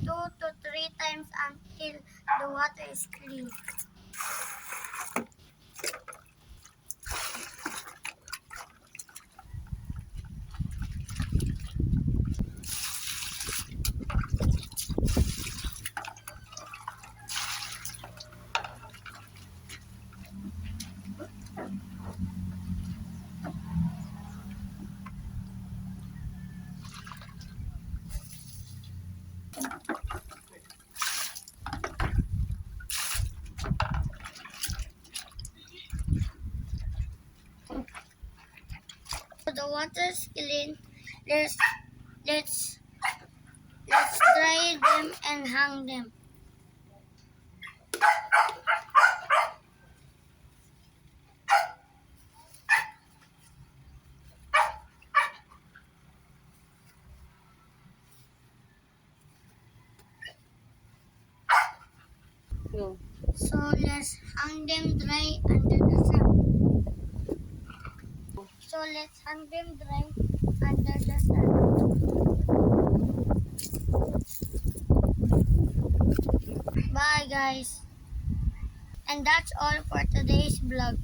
2 to 3 times until the water is clean. So the water is clean. Let's dry them and hang them. No. So let's hang them dry under the sun. So let's hang them dry under the sun. Bye guys. And that's all for today's vlog.